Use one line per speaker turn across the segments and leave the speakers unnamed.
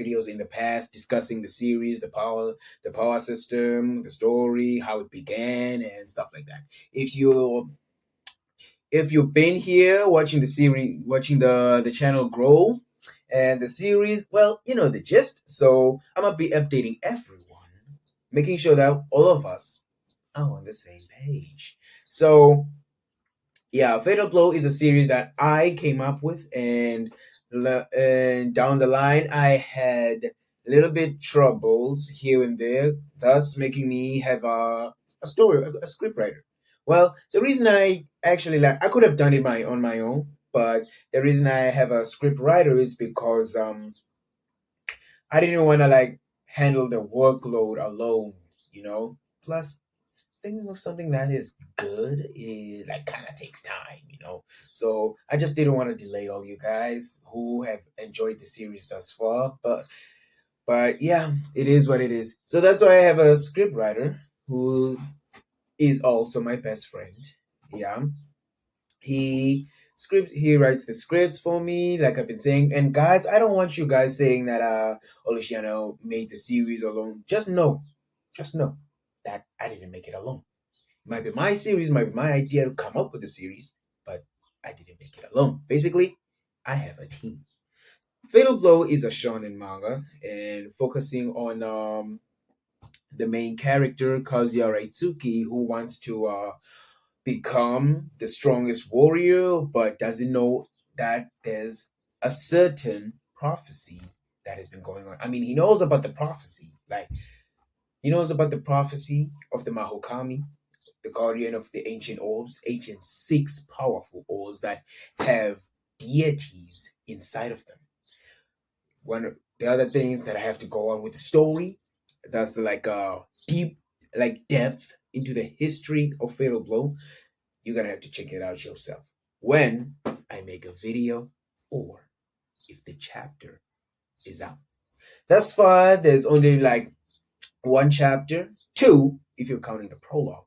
videos in the past discussing the series, the power system, the story, how it began, and stuff like that. If you if you've been here watching the series, watching the channel grow and the series, well, you know the gist. So I'm gonna be updating everyone, making sure that all of us are on the same page. So yeah, Fatal Blow is a series that I came up with, and down the line I had a little bit troubles here and there, thus making me have a story, a script writer. Well, the reason I actually like I could have done it on my own, but the reason I have a script writer is because I didn't want to like handle the workload alone, you know. Plus, thinking of something that is good is like kind of takes time, you know. So I just didn't want to delay all you guys who have enjoyed the series thus far. But yeah, it is what it is. So that's why I have a script writer who is also my best friend. Yeah, he writes the scripts for me, like I've been saying. And guys, I don't want you guys saying that Oluciano made the series alone. Just know that I didn't make it alone. Might be my series, might be my idea to come up with the series, but I didn't make it alone. Basically, I have a team. Fatal Blow is a shonen manga and focusing on the main character Kazuya Raitsuki, who wants to become the strongest warrior, but doesn't know that there's a certain prophecy that has been going on. I mean, he knows about the prophecy, like he knows about the prophecy of the Mahokami, the guardian of the ancient orbs, ancient six powerful orbs that have deities inside of them. One of the other things that I have to go on with the story, that's like deep, like depth into the history of Fatal Blow. You're gonna have to check it out yourself when I make a video or if the chapter is out. Thus far, there's only like one chapter, two, if you're counting the prologue.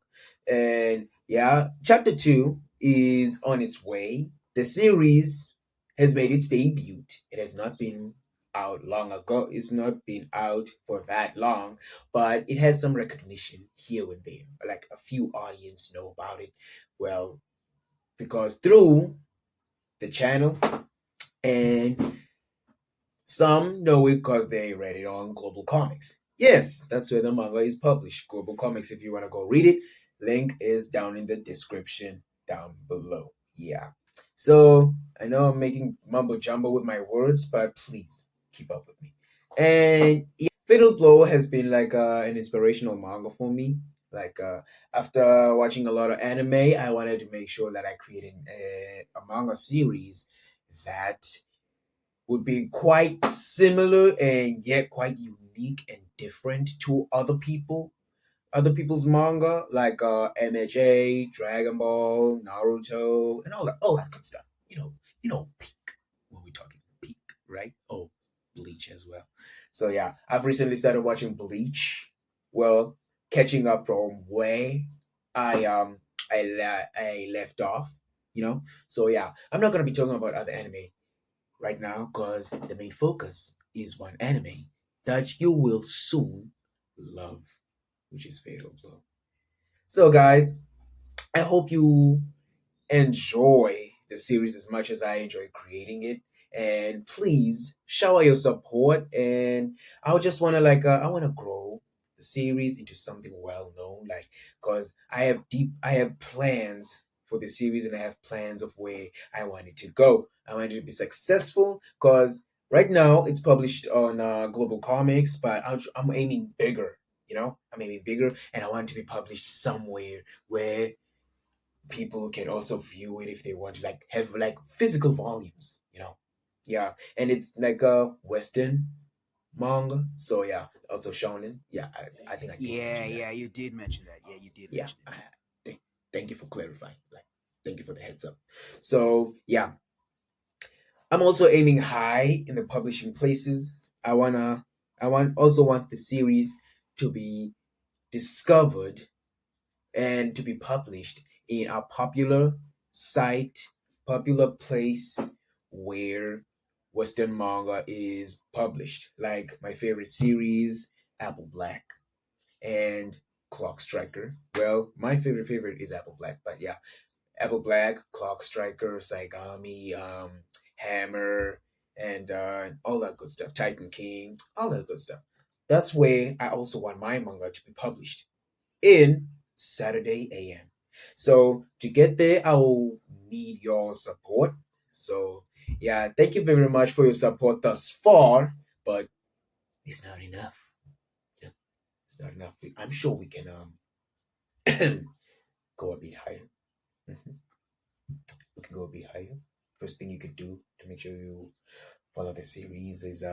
And yeah, chapter two is on its way. The series has made its debut. It has not been out long ago. It's not been out for that long, but it has some recognition here and there. Like a few audience know about it. Well, because through the channel, and some know it because they read it on Global Comics. Yes, that's where the manga is published. Global Comics, if you want to go read it, link is down in the description down below. Yeah. So I know I'm making mumbo jumbo with my words, but please keep up with me. And yeah, Fatal Blow has been like an inspirational manga for me. Like after watching a lot of anime, I wanted to make sure that I created a manga series that would be quite similar and yet quite unique and different to other people's manga like MHA, Dragon Ball, Naruto, and all that good stuff. Peak when we're talking peak, right? Oh, Bleach as well. So yeah, I've recently started watching Bleach. Well, catching up from where I I left off. So yeah, I'm not gonna be talking about other anime right now because the main focus is one anime that you will soon love, which is Fatal Blow. So, guys, I hope you enjoy the series as much as I enjoy creating it. And please shower your support. And I would just want to I want to grow the series into something well known, like because I have plans for the series and I have plans of where I want it to go. I want it to be successful because right now it's published on Global Comics, but I'm aiming bigger. I'm aiming bigger, and I want it to be published somewhere where people can also view it if they want to like have like physical volumes. Yeah, and it's like a western manga, so yeah, also shonen. Yeah, I think I did
Yeah,
mention that.
yeah, you did mention that. Yeah, you did
Yeah,
mention it.
thank you for clarifying, like thank you for the heads up. So yeah, I'm also aiming high in the publishing places. I want the series to be discovered and to be published in a popular site, popular place where Western manga is published. Like my favorite series, Apple Black and Clock Striker. Well, my favorite is Apple Black, but yeah, Apple Black, Clock Striker, Saigami, Hammer, and all that good stuff. Titan King, all that good stuff. That's where I also want my manga to be published in Saturday AM. So to get there, I will need your support. So yeah, thank you very much for your support thus far, but it's not enough. Yeah, it's not enough. I'm sure we can go a bit higher. Mhm. We can go a bit higher. First thing you could do to make sure you follow the series is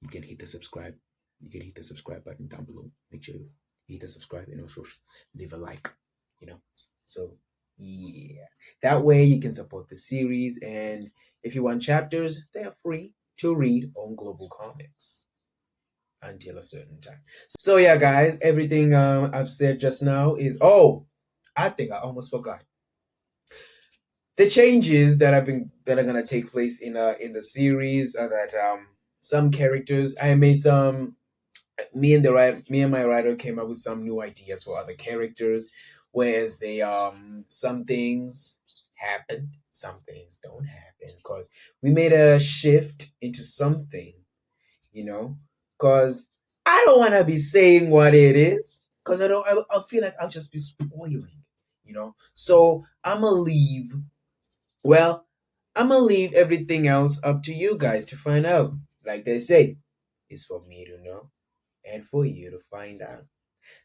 you can hit the subscribe. You can hit the subscribe button down below. Make sure you hit the subscribe and also leave a like. You know. So yeah, that way you can support the series. And if you want chapters, they are free to read on Global Comics until a certain time. So yeah, guys, everything I've said just now is I think I almost forgot the changes that are gonna take place in the series are that some characters I made some me and my writer came up with some new ideas for other characters, whereas they some things happen, some things don't happen because we made a shift into something, you know, because I don't want to be saying what it is because I feel like I'll just be spoiling, so well, I'm gonna leave everything else up to you guys to find out. Like they say, it's for me to know and for you to find out.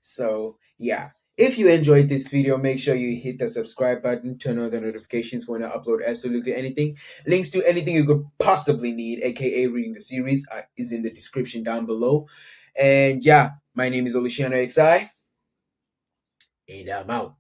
So, yeah. If you enjoyed this video, make sure you hit the subscribe button, turn on the notifications when I upload absolutely anything. Links to anything you could possibly need, aka reading the series, is in the description down below. And yeah, my name is Olusiano XI, and I'm out.